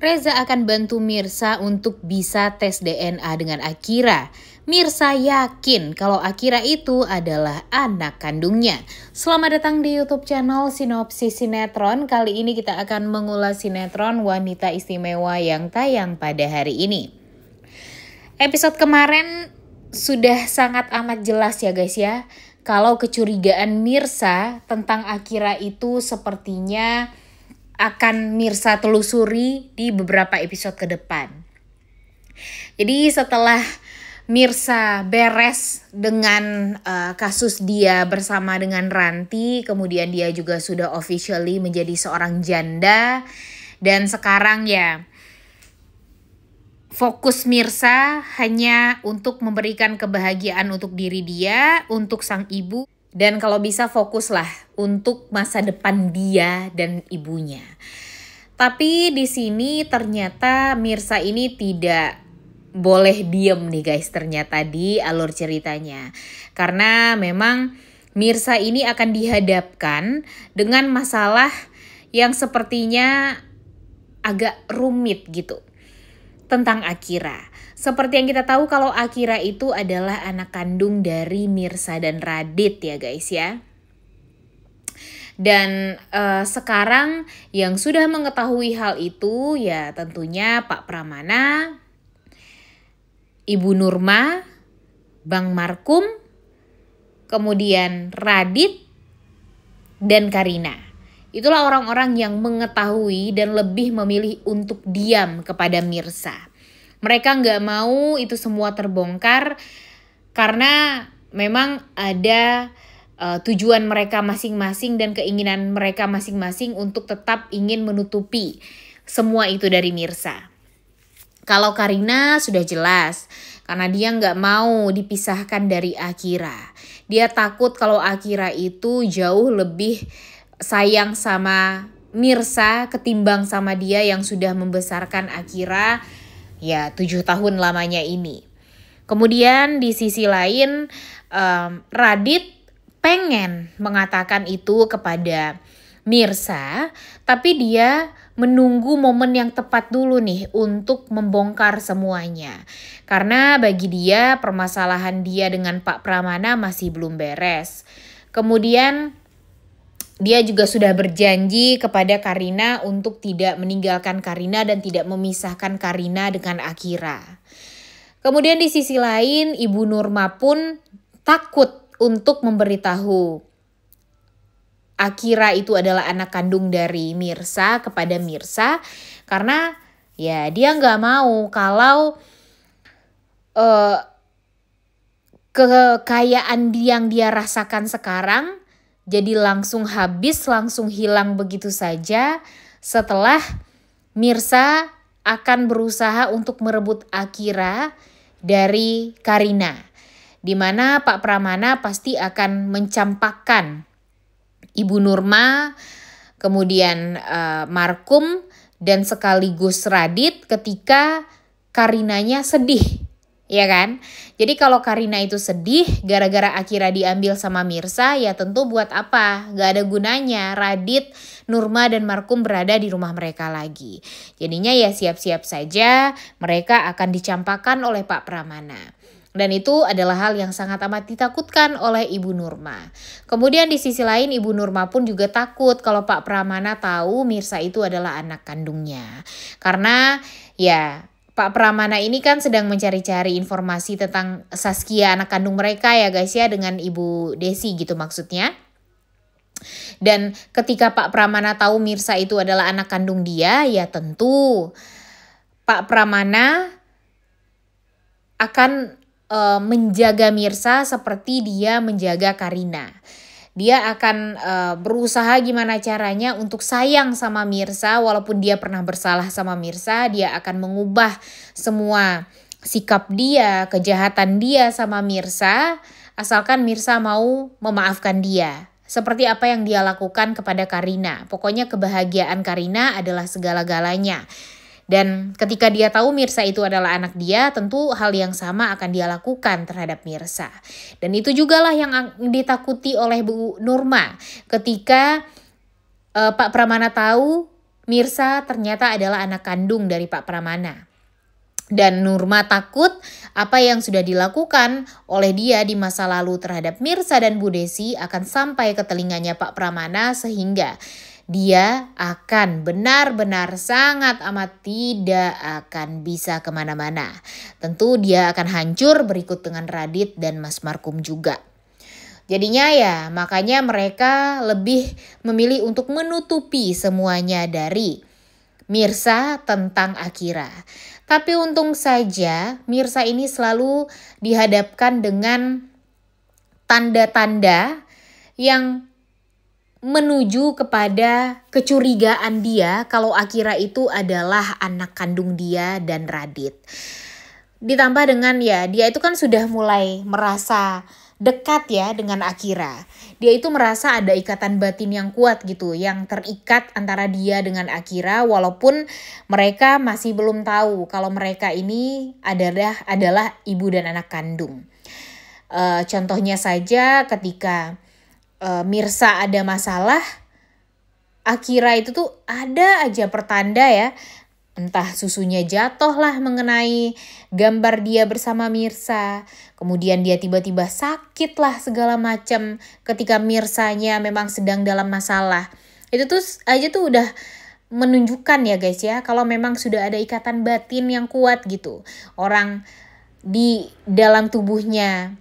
Reza akan bantu Mirsa untuk bisa tes DNA dengan Akira. Mirsa yakin kalau Akira itu adalah anak kandungnya. Selamat datang di YouTube channel Sinopsis Sinetron. Kali ini kita akan mengulas sinetron Wanita Istimewa yang tayang pada hari ini. Episode kemarin sudah sangat amat jelas ya guys ya. Kalau kecurigaan Mirsa tentang Akira itu sepertinya akan Mirsa telusuri di beberapa episode ke depan. Jadi setelah Mirsa beres dengan kasus dia bersama dengan Ranti, kemudian dia juga sudah officially menjadi seorang janda, dan sekarang ya fokus Mirsa hanya untuk memberikan kebahagiaan untuk diri dia, untuk sang ibu, dan kalau bisa fokuslah untuk masa depan dia dan ibunya. Tapi di sini ternyata Mirsa ini tidak boleh diem nih guys, ternyata di alur ceritanya. Karena memang Mirsa ini akan dihadapkan dengan masalah yang sepertinya agak rumit gitu. Tentang Akira. Seperti yang kita tahu kalau Akira itu adalah anak kandung dari Mirsa dan Radit ya guys ya. Dan sekarang yang sudah mengetahui hal itu ya tentunya Pak Pramana, Ibu Nurma, Bang Markum, kemudian Radit, dan Karina. Itulah orang-orang yang mengetahui dan lebih memilih untuk diam kepada Mirsa. Mereka nggak mau itu semua terbongkar karena memang ada tujuan mereka masing-masing dan keinginan mereka masing-masing untuk tetap ingin menutupi semua itu dari Mirsa. Kalau Karina sudah jelas karena dia nggak mau dipisahkan dari Akira. Dia takut kalau Akira itu jauh lebih sayang sama Mirsa ketimbang sama dia yang sudah membesarkan Akira ya 7 tahun lamanya ini. Kemudian di sisi lain Radit pengen mengatakan itu kepada Mirsa, tapi dia menunggu momen yang tepat dulu nih untuk membongkar semuanya. Karena bagi dia permasalahan dia dengan Pak Pramana masih belum beres. Kemudian dia juga sudah berjanji kepada Karina untuk tidak meninggalkan Karina dan tidak memisahkan Karina dengan Akira. Kemudian di sisi lain Ibu Nurma pun takut untuk memberitahu Akira itu adalah anak kandung dari Mirsa kepada Mirsa. Karena ya dia nggak mau kalau kekayaan yang dia rasakan sekarang jadi langsung habis, langsung hilang begitu saja setelah Mirsa akan berusaha untuk merebut Akira dari Karina. Di mana Pak Pramana pasti akan mencampakkan Ibu Nurma, kemudian Markum, dan sekaligus Radit ketika Karinanya sedih. Ya kan? Jadi kalau Karina itu sedih gara-gara Akira diambil sama Mirsa, ya tentu buat apa? Gak ada gunanya Radit, Nurma, dan Markum berada di rumah mereka lagi. Jadinya ya siap-siap saja mereka akan dicampakkan oleh Pak Pramana. Dan itu adalah hal yang sangat amat ditakutkan oleh Ibu Nurma. Kemudian di sisi lain Ibu Nurma pun juga takut kalau Pak Pramana tahu Mirsa itu adalah anak kandungnya. Karena ya Pak Pramana ini kan sedang mencari-cari informasi tentang Saskia anak kandung mereka ya guys ya, dengan Ibu Desi gitu maksudnya. Dan ketika Pak Pramana tahu Mirsa itu adalah anak kandung dia, ya tentu Pak Pramana akan menjaga Mirsa seperti dia menjaga Karina. Dia akan berusaha gimana caranya untuk sayang sama Mirsa walaupun dia pernah bersalah sama Mirsa. Dia akan mengubah semua sikap dia, kejahatan dia sama Mirsa asalkan Mirsa mau memaafkan dia. Seperti apa yang dia lakukan kepada Karina. Pokoknya kebahagiaan Karina adalah segala-galanya. Dan ketika dia tahu Mirsa itu adalah anak dia, tentu hal yang sama akan dia lakukan terhadap Mirsa. Dan itu jugalah yang ditakuti oleh Bu Nurma ketika Pak Pramana tahu Mirsa ternyata adalah anak kandung dari Pak Pramana. Dan Nurma takut apa yang sudah dilakukan oleh dia di masa lalu terhadap Mirsa dan Bu Desi akan sampai ke telinganya Pak Pramana, sehingga dia akan benar-benar sangat amat tidak akan bisa kemana-mana. Tentu dia akan hancur berikut dengan Radit dan Mas Markum juga. Jadinya ya makanya mereka lebih memilih untuk menutupi semuanya dari Mirsa tentang Akira. Tapi untung saja Mirsa ini selalu dihadapkan dengan tanda-tanda yang menuju kepada kecurigaan dia kalau Akira itu adalah anak kandung dia dan Radit. Ditambah dengan ya dia itu kan sudah mulai merasa dekat ya dengan Akira. Dia itu merasa ada ikatan batin yang kuat gitu, yang terikat antara dia dengan Akira, walaupun mereka masih belum tahu kalau mereka ini adalah ibu dan anak kandung. Contohnya saja ketika Mirsa ada masalah, Akira itu tuh ada aja pertanda ya. Entah susunya jatuh lah mengenai gambar dia bersama Mirsa. Kemudian dia tiba-tiba sakit lah segala macam ketika Mirsanya memang sedang dalam masalah. Itu tuh aja tuh udah menunjukkan ya guys ya, kalau memang sudah ada ikatan batin yang kuat gitu. Orang di dalam tubuhnya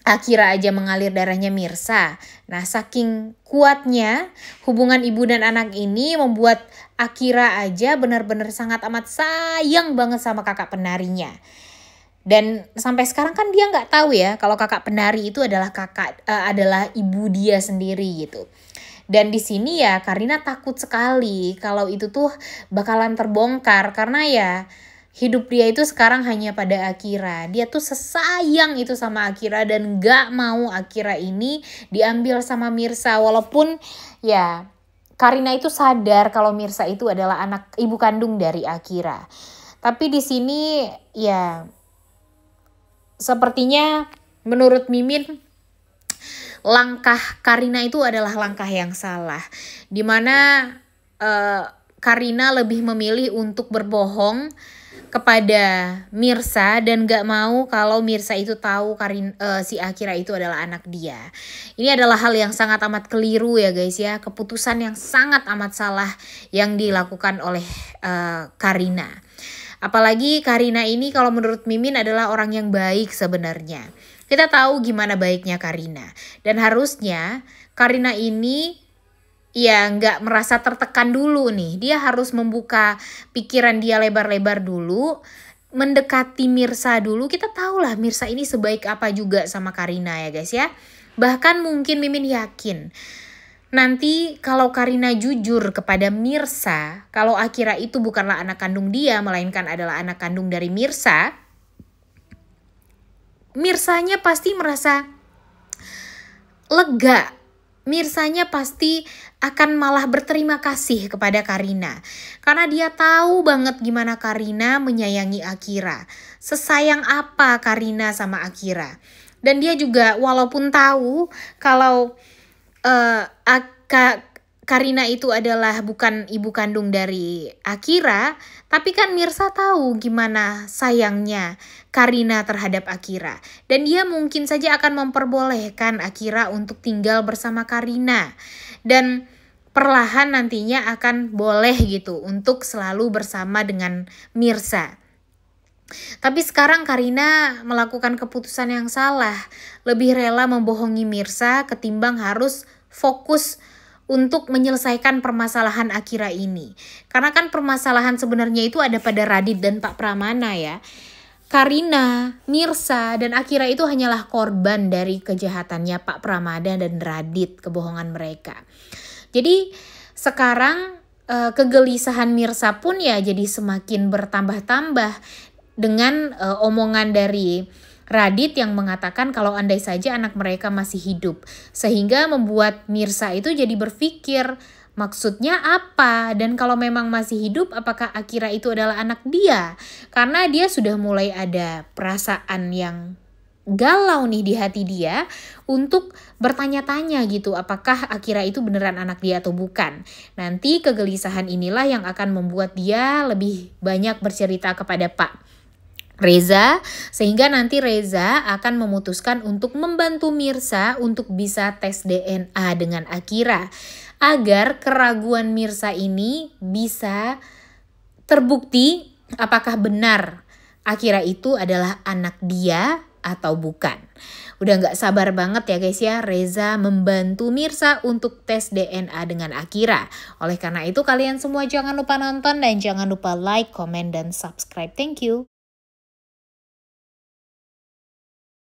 Akira aja mengalir darahnya Mirsa. Nah, saking kuatnya hubungan ibu dan anak ini membuat Akira aja benar-benar sangat amat sayang banget sama kakak penarinya. Dan sampai sekarang kan dia nggak tahu ya kalau kakak penari itu adalah adalah ibu dia sendiri gitu. Dan di sini ya Karina takut sekali kalau itu tuh bakalan terbongkar, karena ya hidup dia itu sekarang hanya pada Akira. Dia tuh sesayang itu sama Akira dan gak mau Akira ini diambil sama Mirsa. Walaupun ya Karina itu sadar kalau Mirsa itu adalah anak ibu kandung dari Akira. Tapi di sini ya sepertinya menurut Mimin langkah Karina itu adalah langkah yang salah. Dimana Karina lebih memilih untuk berbohong kepada Mirsa dan gak mau kalau Mirsa itu tahu si Akira itu adalah anak dia. Ini adalah hal yang sangat amat keliru ya guys ya. Keputusan yang sangat amat salah yang dilakukan oleh Karina. Apalagi Karina ini kalau menurut Mimin adalah orang yang baik sebenarnya. Kita tahu gimana baiknya Karina. Dan harusnya Karina ini ya nggak merasa tertekan dulu nih. Dia harus membuka pikiran dia lebar-lebar dulu. Mendekati Mirsa dulu. Kita tahu lah Mirsa ini sebaik apa juga sama Karina ya guys ya. Bahkan mungkin Mimin yakin nanti kalau Karina jujur kepada Mirsa, kalau Akira itu bukanlah anak kandung dia, melainkan adalah anak kandung dari Mirsa, Mirsanya pasti merasa lega. Mirsanya pasti akan malah berterima kasih kepada Karina. Karena dia tahu banget gimana Karina menyayangi Akira. Sesayang apa Karina sama Akira. Dan dia juga walaupun tahu kalau Karina itu adalah bukan ibu kandung dari Akira, tapi kan Mirsa tahu gimana sayangnya Karina terhadap Akira. Dan dia mungkin saja akan memperbolehkan Akira untuk tinggal bersama Karina. Dan perlahan nantinya akan boleh gitu untuk selalu bersama dengan Mirsa. Tapi sekarang Karina melakukan keputusan yang salah. Lebih rela membohongi Mirsa ketimbang harus fokus untuk menyelesaikan permasalahan Akira ini. Karena kan permasalahan sebenarnya itu ada pada Radit dan Pak Pramana ya. Karina, Mirsa, dan Akira itu hanyalah korban dari kejahatannya Pak Pramana dan Radit, kebohongan mereka. Jadi sekarang kegelisahan Mirsa pun ya jadi semakin bertambah-tambah dengan omongan dari Radit yang mengatakan kalau andai saja anak mereka masih hidup. Sehingga membuat Mirsa itu jadi berpikir maksudnya apa? Dan kalau memang masih hidup apakah Akira itu adalah anak dia? Karena dia sudah mulai ada perasaan yang galau nih di hati dia untuk bertanya-tanya gitu apakah Akira itu beneran anak dia atau bukan. Nanti kegelisahan inilah yang akan membuat dia lebih banyak bercerita kepada Pak Reza, sehingga nanti Reza akan memutuskan untuk membantu Mirsa untuk bisa tes DNA dengan Akira agar keraguan Mirsa ini bisa terbukti apakah benar Akira itu adalah anak dia atau bukan. Udah gak sabar banget ya guys ya Reza membantu Mirsa untuk tes DNA dengan Akira. Oleh karena itu kalian semua jangan lupa nonton dan jangan lupa like, comment, dan subscribe. Thank you.